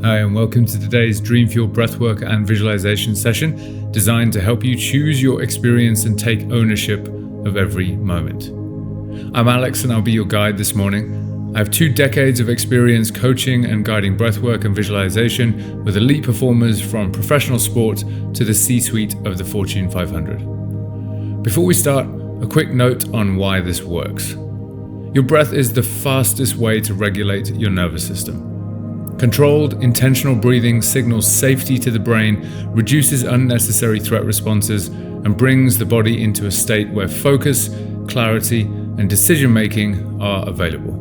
Hi, and welcome to today's Dreamfuel Breathwork and Visualization session designed to help you choose your experience and take ownership of every moment. I'm Alex and I'll be your guide this morning. I have 2 decades of experience coaching and guiding breathwork and visualization with elite performers from professional sport to the C-suite of the Fortune 500. Before we start, a quick note on why this works. Your breath is the fastest way to regulate your nervous system. Controlled, intentional breathing signals safety to the brain, reduces unnecessary threat responses, and brings the body into a state where focus, clarity, and decision-making are available.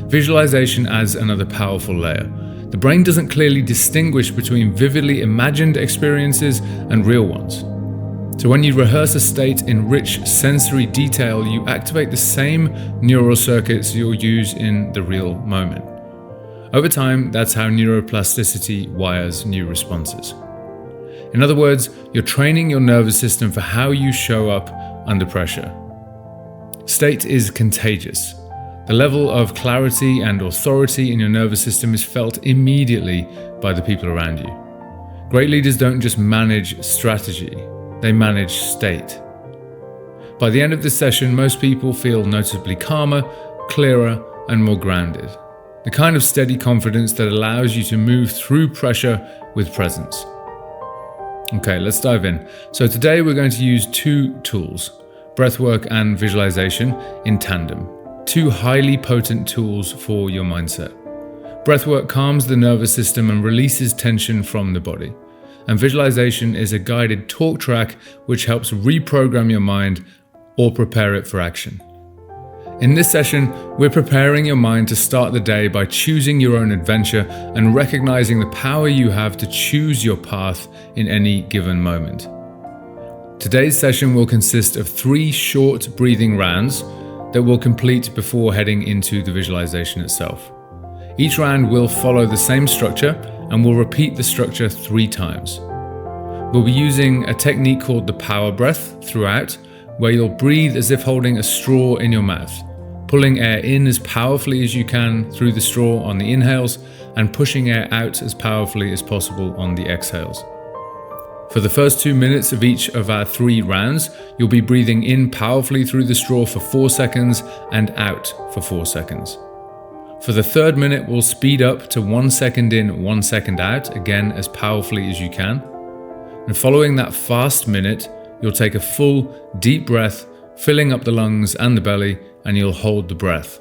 Visualization adds another powerful layer. The brain doesn't clearly distinguish between vividly imagined experiences and real ones. So when you rehearse a state in rich sensory detail, you activate the same neural circuits you'll use in the real moment. Over time, that's how neuroplasticity wires new responses. In other words, you're training your nervous system for how you show up under pressure. State is contagious. The level of clarity and authority in your nervous system is felt immediately by the people around you. Great leaders don't just manage strategy, they manage state. By the end of this session, most people feel noticeably calmer, clearer, and more grounded. The kind of steady confidence that allows you to move through pressure with presence. Okay, let's dive in. So today we're going to use 2 tools, breathwork and visualization, in tandem. 2 highly potent tools for your mindset. Breathwork calms the nervous system and releases tension from the body. And visualization is a guided talk track which helps reprogram your mind or prepare it for action. In this session, we're preparing your mind to start the day by choosing your own adventure and recognizing the power you have to choose your path in any given moment. Today's session will consist of 3 short breathing rounds that we'll complete before heading into the visualization itself. Each round will follow the same structure and we'll repeat the structure 3 times. We'll be using a technique called the power breath throughout, where you'll breathe as if holding a straw in your mouth, pulling air in as powerfully as you can through the straw on the inhales and pushing air out as powerfully as possible on the exhales. For the first 2 minutes of each of our 3 rounds, you'll be breathing in powerfully through the straw for 4 seconds and out for 4 seconds. For the 3rd minute, we'll speed up to 1 second in, 1 second out, again as powerfully as you can. And following that fast minute, you'll take a full, deep breath, filling up the lungs and the belly, and you'll hold the breath.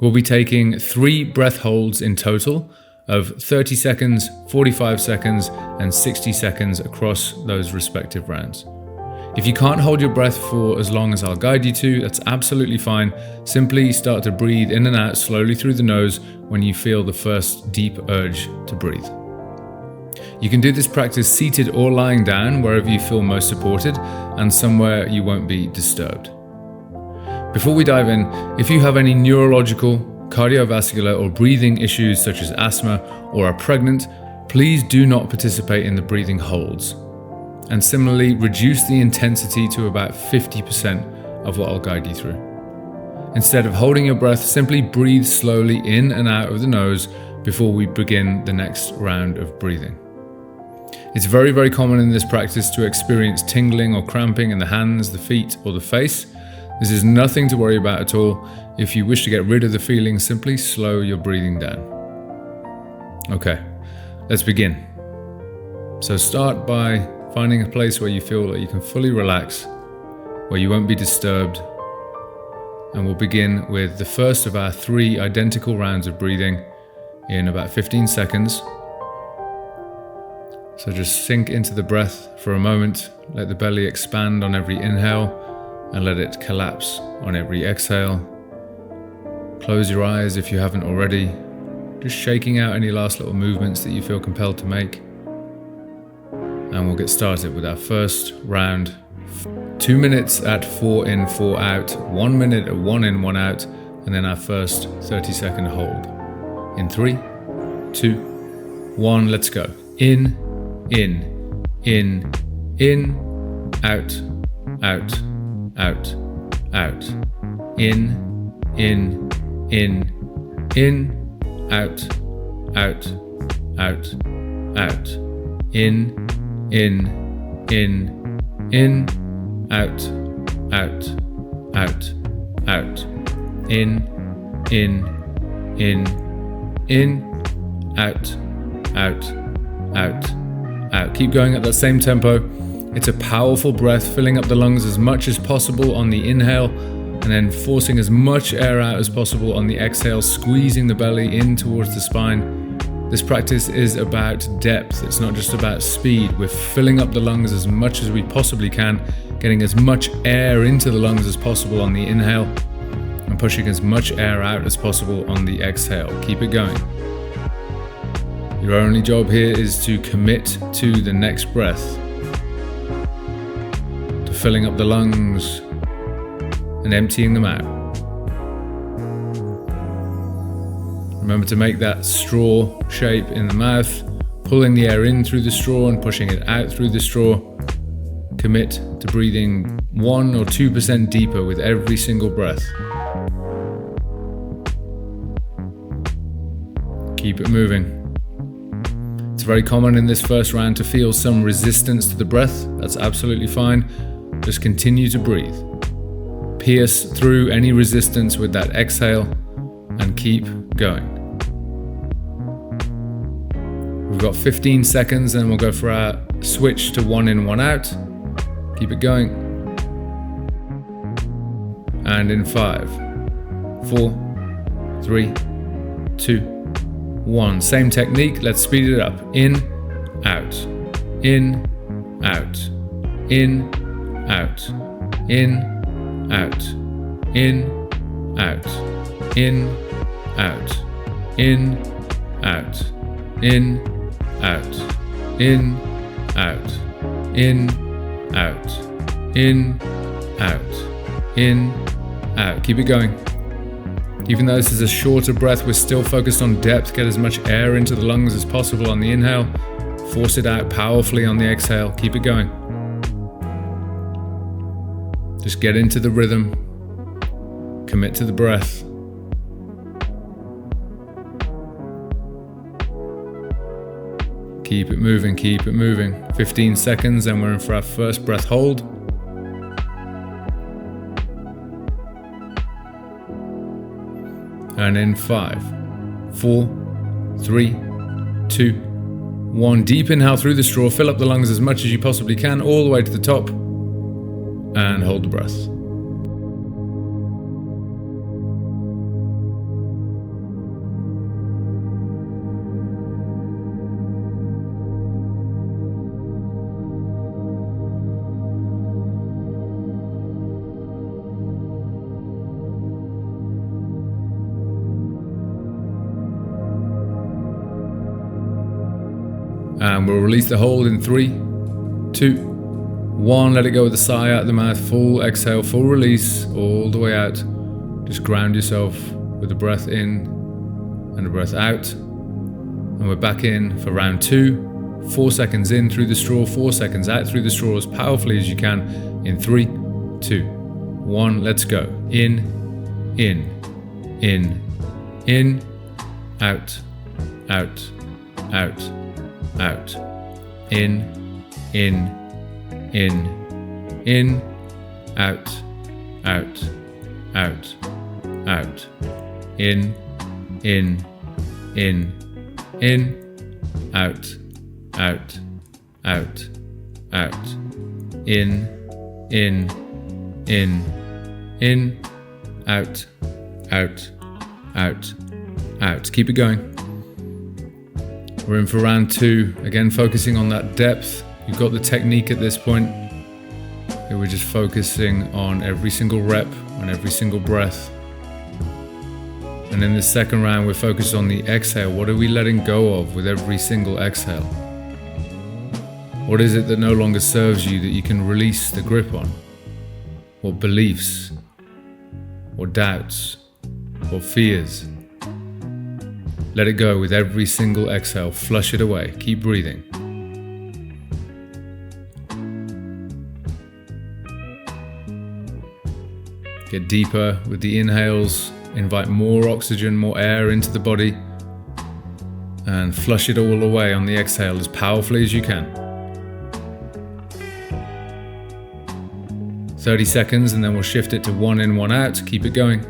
We'll be taking 3 breath holds in total of 30 seconds, 45 seconds, and 60 seconds across those respective rounds. If you can't hold your breath for as long as I'll guide you to, that's absolutely fine. Simply start to breathe in and out slowly through the nose when you feel the first deep urge to breathe. You can do this practice seated or lying down, wherever you feel most supported and somewhere you won't be disturbed. Before we dive in, if you have any neurological, cardiovascular, or breathing issues such as asthma or are pregnant, please do not participate in the breathing holds. And similarly, reduce the intensity to about 50% of what I'll guide you through. Instead of holding your breath, simply breathe slowly in and out of the nose before we begin the next round of breathing. It's very, very common in this practice to experience tingling or cramping in the hands, the feet, or the face. This is nothing to worry about at all. If you wish to get rid of the feeling, simply slow your breathing down. Okay, let's begin. So start by finding a place where you feel that you can fully relax, where you won't be disturbed. And we'll begin with the first of our 3 identical rounds of breathing in about 15 seconds. So just sink into the breath for a moment, let the belly expand on every inhale and let it collapse on every exhale. Close your eyes if you haven't already, just shaking out any last little movements that you feel compelled to make. And we'll get started with our first round. 2 minutes at 4 in, 4 out, 1 minute at 1 in, 1 out, and then our first 30-second hold. In 3, 2, 1, let's go. In, out, out, out, out. In, out, out, out, out. In, in, out, out, out, out. In, out, out, out, out. Keep going at that same tempo. It's a powerful breath, filling up the lungs as much as possible on the inhale, and then forcing as much air out as possible on the exhale, squeezing the belly in towards the spine. This practice is about depth. It's not just about speed. We're filling up the lungs as much as we possibly can, getting as much air into the lungs as possible on the inhale, and pushing as much air out as possible on the exhale. Keep it going. Your only job here is to commit to the next breath, to filling up the lungs and emptying them out. Remember to make that straw shape in the mouth, pulling the air in through the straw and pushing it out through the straw. Commit to breathing 1 or 2% deeper with every single breath. Keep it moving. It's very common in this first round to feel some resistance to the breath. That's absolutely fine. Just continue to breathe. Pierce through any resistance with that exhale and keep going. We've got 15 seconds and we'll go for our switch to 1 in, 1 out. Keep it going. And in 5, 4, 3, 2, 1. Same technique, let's speed it up. In, out, in, out, in, out, in, out, in, out, in, out, in, out, in, out, in, out, in, out, in, out, in, out. Keep it going. Even though this is a shorter breath, we're still focused on depth. Get as much air into the lungs as possible on the inhale. Force it out powerfully on the exhale. Keep it going. Just get into the rhythm. Commit to the breath. Keep it moving, keep it moving. 15 seconds and we're in for our first breath hold. And in 5, 4, 3, 2, 1. Deep inhale through the straw, fill up the lungs as much as you possibly can, all the way to the top, and hold the breath. And we'll release the hold in 3, 2, 1. Let it go with a sigh out the mouth. Full exhale, full release, all the way out. Just ground yourself with a breath in and a breath out. And we're back in for round 2. 4 seconds in through the straw, 4 seconds out through the straw as powerfully as you can. In 3, 2, 1. Let's go. In, out, out, out. Out, in, out, out, out, out, in, out, out, out, out, in, out, out, out, out. Keep it going. We're in for round 2, again focusing on that depth. You've got the technique at this point. Here we're just focusing on every single rep, on every single breath. And in the second round, we're focused on the exhale. What are we letting go of with every single exhale? What is it that no longer serves you that you can release the grip on? What beliefs? What doubts? What fears? Let it go with every single exhale. Flush it away. Keep breathing. Get deeper with the inhales. Invite more oxygen, more air into the body. and flush it all away on the exhale as powerfully as you can. 30 seconds and then we'll shift it to 1 in, 1 out. Keep it going.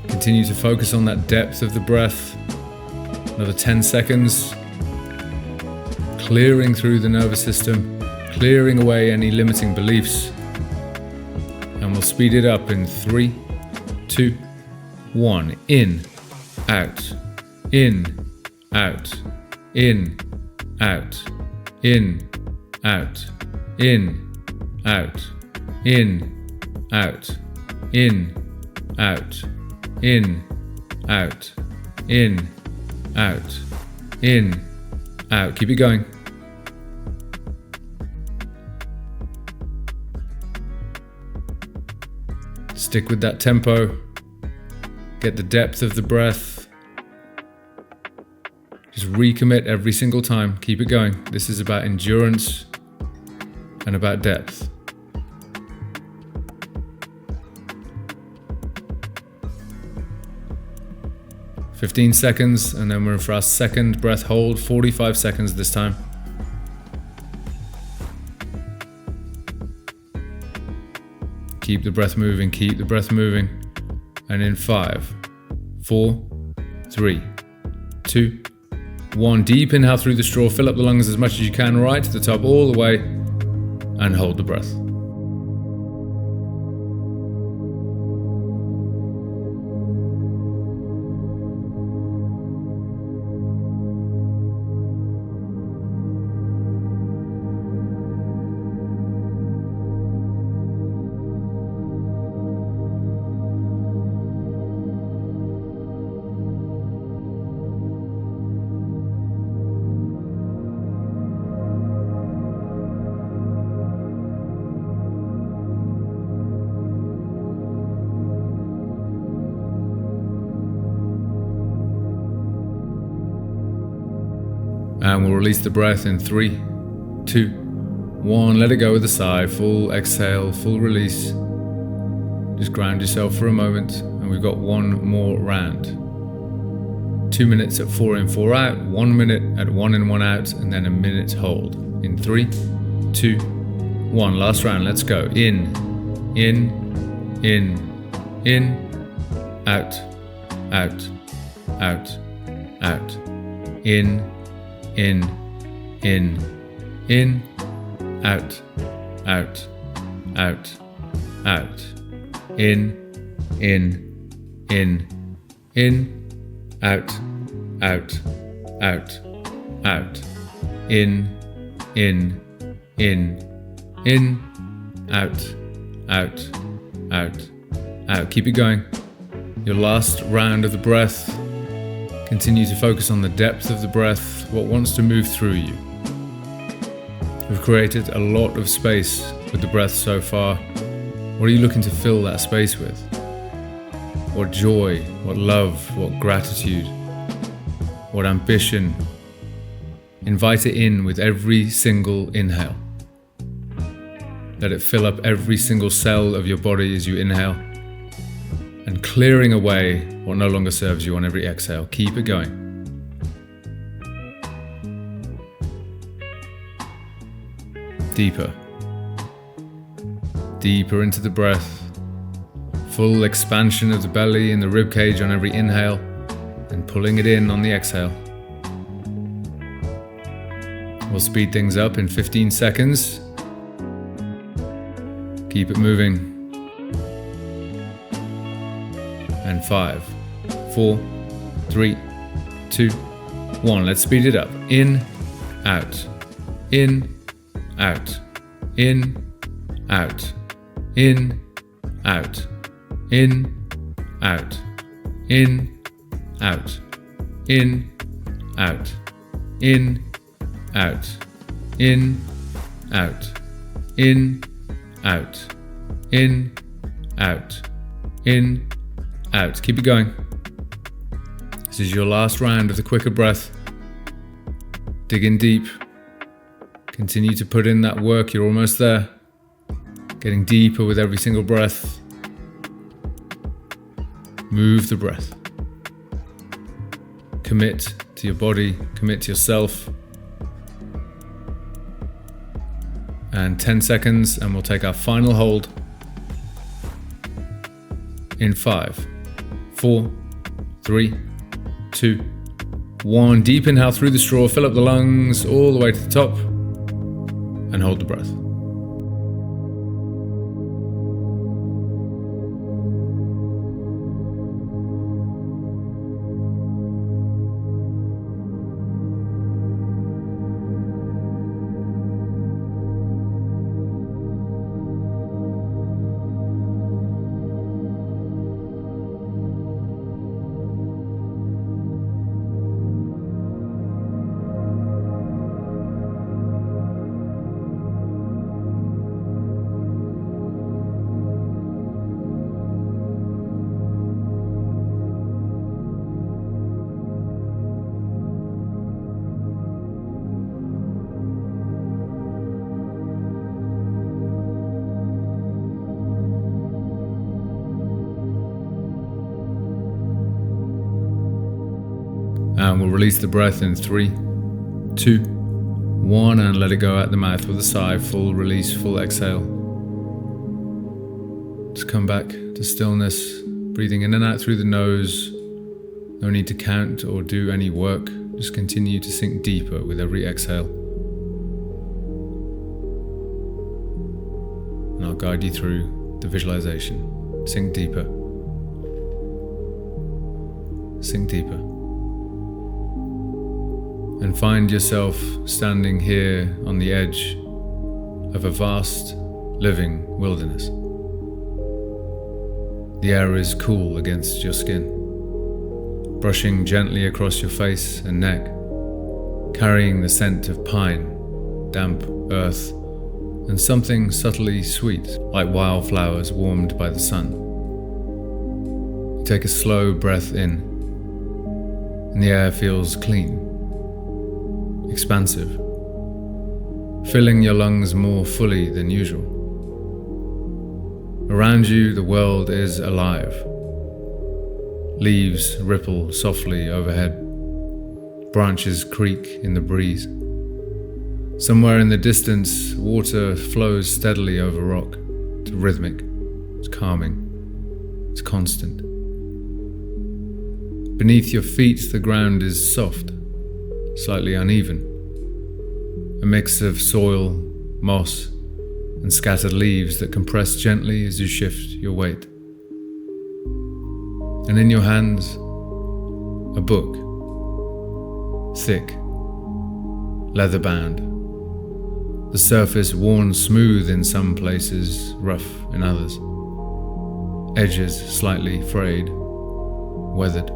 Continue to focus on that depth of the breath. Another 10 seconds. Clearing through the nervous system, clearing away any limiting beliefs. And we'll speed it up in 3, 2, 1. In, out, in, out, in, out, in, out, in, out, in, out, in, out, in, out, in, out, in, out. Keep it going. Stick with that tempo. Get the depth of the breath. Just recommit every single time. Keep it going. This is about endurance and about depth. "15 seconds, and then we're in for our second breath hold. 45 seconds this time. Keep the breath moving, keep the breath moving. And in 5, 4, 3, 2, 1. Deep inhale through the straw, fill up the lungs as much as you can, right to the top, all the way, and hold the breath. And we'll release the breath in 3, 2, 1. Let it go with a sigh. Full exhale, full release. Just ground yourself for a moment. And we've got one more round. 2 minutes at 4 in, 4 out. 1 minute at 1 in, 1 out. And then a minute hold. In 3, 2, 1. Last round. Let's go. In, out, out, out, out. In, out, out, out, out. In, out, out, out, out. In, out, out, out, out. Keep it going. Your last round of the breath. Continue to focus on the depth of the breath, what wants to move through you. We've created a lot of space with the breath so far. What are you looking to fill that space with? What joy, what love, what gratitude, what ambition. Invite it in with every single inhale. Let it fill up every single cell of your body as you inhale, and clearing away what no longer serves you on every exhale. Keep it going. Deeper. Deeper into the breath. Full expansion of the belly and the rib cage on every inhale, and pulling it in on the exhale. We'll speed things up in 15 seconds. Keep it moving. And 5, 4, 3, 2, 1. Let's speed it up. In, out, in, out, in, out, in, out, in, out, in, out, in, out, in, out, in, out, in, out, in, out, in, out. Keep it going. This is your last round of the quicker breath. Dig in deep. Continue to put in that work. You're almost there. getting deeper with every single breath. Move the breath. Commit to your body, commit to yourself. And 10 seconds, and we'll take our final hold. In 5, 4, 3, 2, 1. Deep inhale through the straw, fill up the lungs all the way to the top, and hold the breath. And we'll release the breath in 3, 2, 1, and let it go out the mouth with a sigh. Full release, full exhale. Just come back to stillness, breathing in and out through the nose. No need to count or do any work. Just continue to sink deeper with every exhale. And I'll guide you through the visualization. Sink deeper. Sink deeper. And find yourself standing here on the edge of a vast living wilderness. The air is cool against your skin, brushing gently across your face and neck, carrying the scent of pine, damp earth, and something subtly sweet, like wildflowers warmed by the sun. You take a slow breath in, and the air feels clean, expansive, filling your lungs more fully than usual. Around you, the world is alive. Leaves ripple softly overhead. Branches creak in the breeze. Somewhere in the distance, water flows steadily over rock. It's rhythmic, it's calming, it's constant. Beneath your feet, the ground is soft, slightly uneven, a mix of soil, moss, and scattered leaves that compress gently as you shift your weight. And in your hands, a book, thick, leather-bound, the surface worn smooth in some places, rough in others, edges slightly frayed, weathered,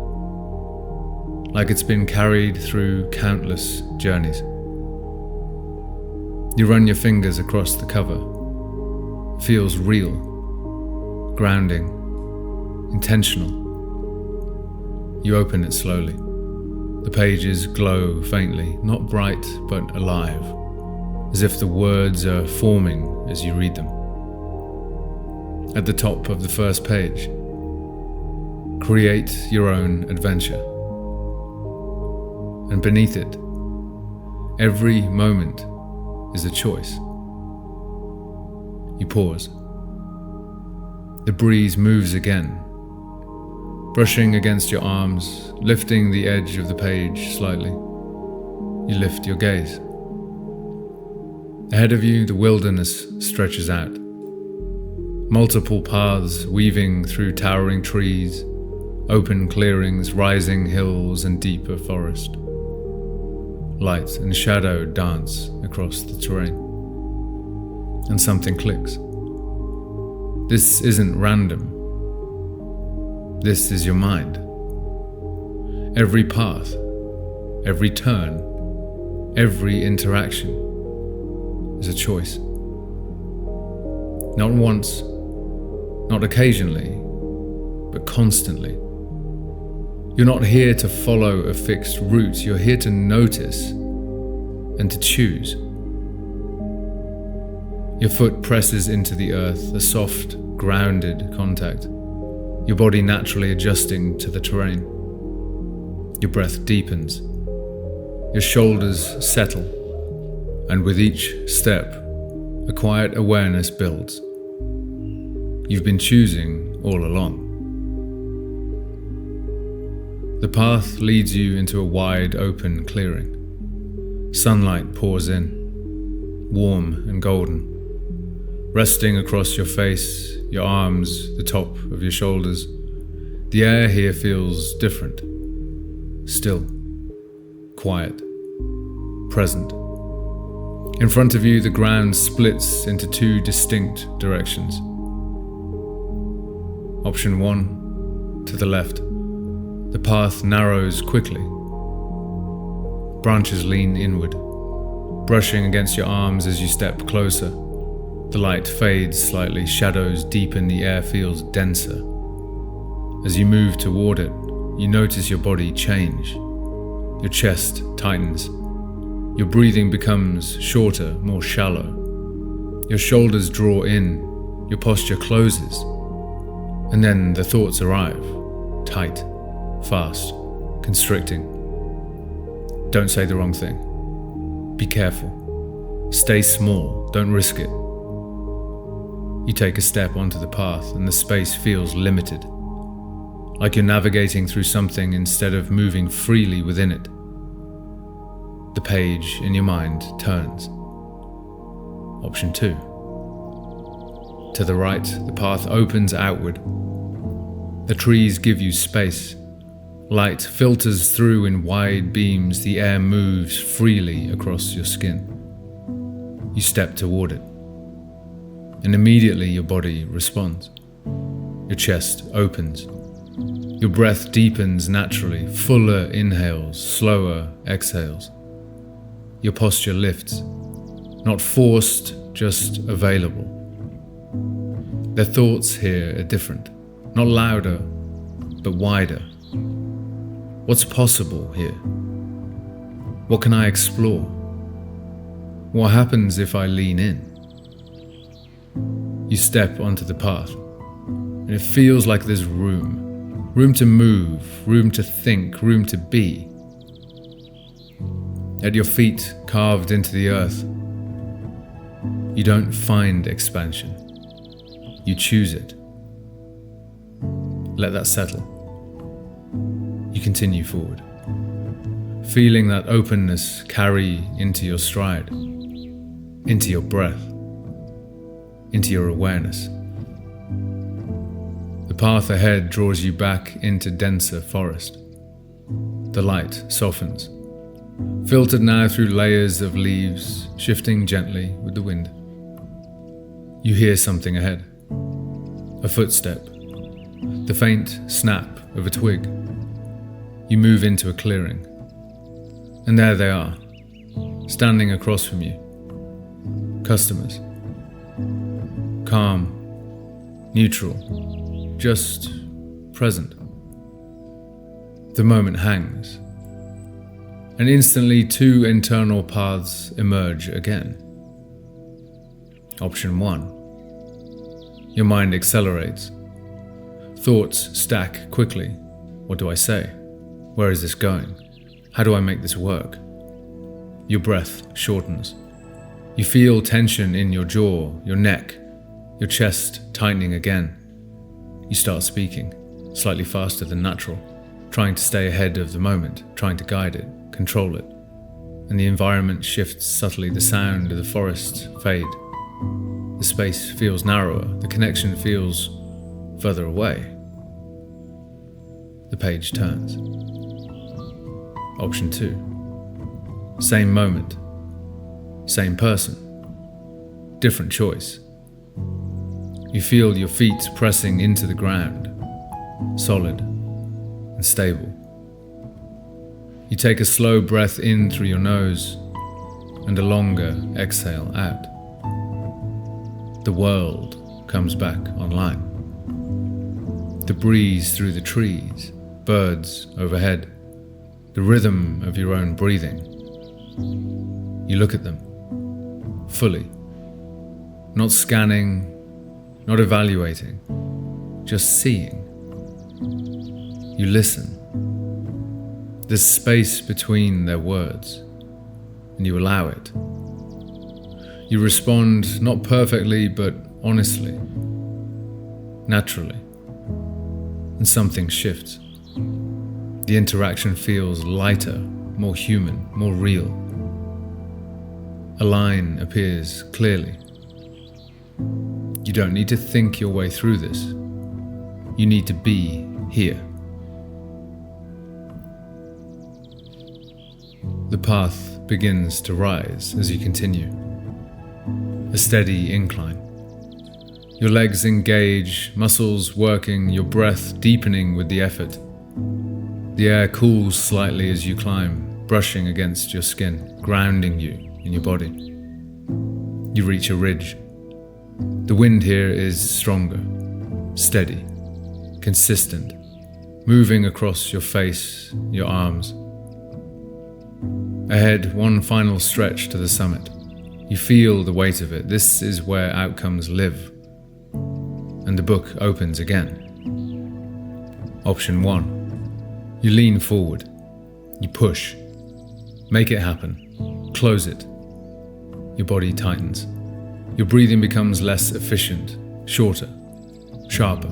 like it's been carried through countless journeys. You run your fingers across the cover. It feels real, grounding, intentional. You open it slowly. The pages glow faintly, not bright but alive, as if the words are forming as you read them. At the top of the first page, create your own adventure. And beneath it, every moment is a choice. You pause. The breeze moves again, brushing against your arms, lifting the edge of the page slightly. You lift your gaze. Ahead of you, the wilderness stretches out. Multiple paths weaving through towering trees, open clearings, rising hills, and deeper forest. Light and shadow dance across the terrain. And something clicks. This isn't random. This is your mind. Every path, every turn, every interaction is a choice. Not once, not occasionally, but constantly. You're not here to follow a fixed route, you're here to notice and to choose. Your foot presses into the earth, a soft, grounded contact, your body naturally adjusting to the terrain. Your breath deepens, your shoulders settle, and with each step, a quiet awareness builds. You've been choosing all along. The path leads you into a wide open clearing. Sunlight pours in, warm and golden, resting across your face, your arms, the top of your shoulders. The air here feels different, still, quiet, present. In front of you, the ground splits into two distinct directions. Option 1, to the left. The path narrows quickly. Branches lean inward, brushing against your arms as you step closer. The light fades slightly, shadows deepen, the air feels denser. As you move toward it, you notice your body change. Your chest tightens. Your breathing becomes shorter, more shallow. Your shoulders draw in, your posture closes. And then the thoughts arrive, tight, fast, constricting. Don't say the wrong thing. Be careful. Stay small, don't risk it. You take a step onto the path and the space feels limited, like you're navigating through something instead of moving freely within it. The page in your mind turns. Option 2. To the right, the path opens outward. The trees give you space. Light filters through in wide beams, the air moves freely across your skin. You step toward it, and immediately your body responds. Your chest opens. Your breath deepens naturally, fuller inhales, slower exhales. Your posture lifts, not forced, just available. The thoughts here are different, not louder, but wider. What's possible here? What can I explore? What happens if I lean in? You step onto the path, and it feels like there's room to move, room to think, room to be. At your feet, carved into the earth, you don't find expansion. You choose it. Let that settle. You continue forward, feeling that openness carry into your stride, into your breath, into your awareness. The path ahead draws you back into denser forest. The light softens, filtered now through layers of leaves, shifting gently with the wind. You hear something ahead. A footstep. The faint snap of a twig. You move into a clearing. And there they are, standing across from you. Customers. Calm, neutral, just present. The moment hangs. And instantly two internal paths emerge again. Option 1. Your mind accelerates. Thoughts stack quickly. What do I say? Where is this going? How do I make this work? Your breath shortens. You feel tension in your jaw, your neck, your chest tightening again. You start speaking, slightly faster than natural, trying to stay ahead of the moment, trying to guide it, control it. And the environment shifts subtly, the sound of the forest fade. The space feels narrower, the connection feels further away. The page turns. Option 2. Same moment, same person, different choice. You feel your feet pressing into the ground, solid and stable. You take a slow breath in through your nose and a longer exhale out. The world comes back online. The breeze through the trees, birds overhead, the rhythm of your own breathing. You look at them fully, Not scanning, not evaluating, just seeing. You listen. There's space between their words, and you allow it. You respond not perfectly, but honestly, naturally, and something shifts. The interaction feels lighter, more human, more real. A line appears clearly. You don't need to think your way through this. You need to be here. The path begins to rise as you continue. A steady incline. Your legs engage, muscles working, your breath deepening with the effort. The air cools slightly as you climb, brushing against your skin, grounding you in your body. You reach a ridge. The wind here is stronger, steady, consistent, moving across your face, your arms. Ahead, one final stretch to the summit. You feel the weight of it. This is where outcomes live. And the book opens again. Option 1. You lean forward. You push. Make it happen. Close it. Your body tightens. Your breathing becomes less efficient, shorter, sharper.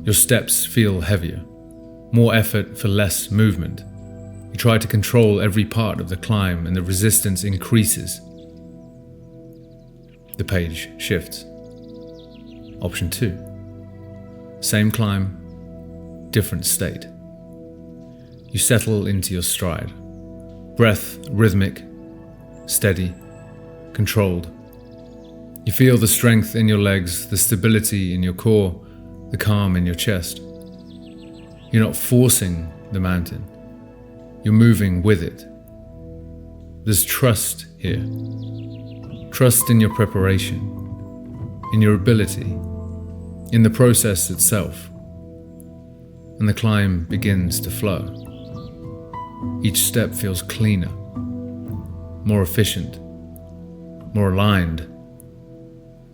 Your steps feel heavier. More effort for less movement. You try to control every part of the climb, and the resistance increases. The page shifts. Option 2. Same climb, different state. You settle into your stride. Breath rhythmic, steady, controlled. You feel the strength in your legs, the stability in your core, the calm in your chest. You're not forcing the mountain. You're moving with it. There's trust here. Trust in your preparation, in your ability, in the process itself. And the climb begins to flow. Each step feels cleaner, more efficient, more aligned.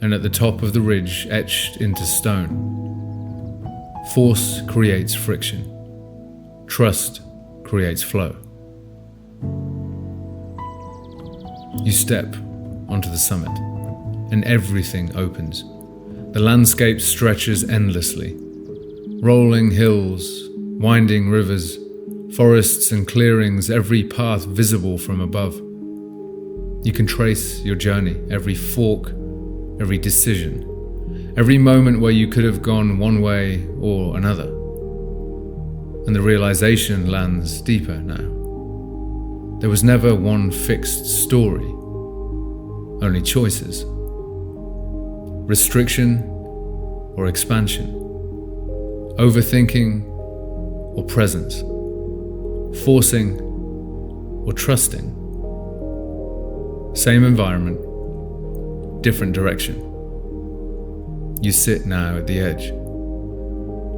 And at the top of the ridge, etched into stone, force creates friction. Trust creates flow. You step onto the summit, and everything opens. The landscape stretches endlessly. Rolling hills, winding rivers, forests and clearings, every path visible from above. You can trace your journey, every fork, every decision, every moment where you could have gone one way or another. And the realization lands deeper now. There was never one fixed story, only choices. Restriction or expansion, overthinking or presence, forcing or trusting. Same environment, different direction. You sit now at the edge,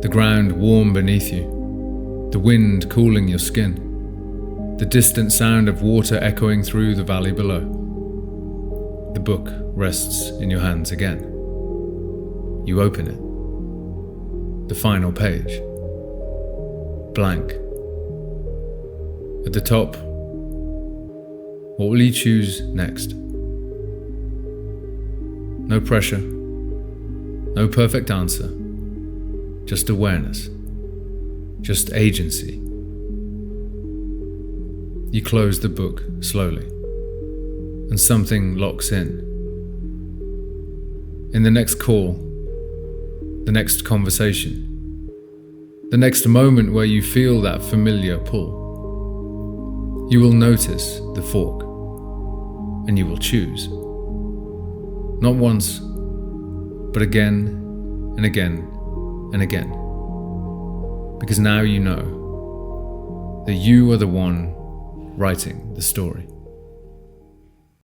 the ground warm beneath you, the wind cooling your skin, the distant sound of water echoing through the valley below. The book rests in your hands again. You open it. The final page. Blank. At the top, what will you choose next? No pressure, no perfect answer, just awareness, just agency. You close the book slowly, and something locks in. In the next call, the next conversation, the next moment where you feel that familiar pull, you will notice the fork, and you will choose. Not once, but again and again and again. Because now you know that you are the one writing the story.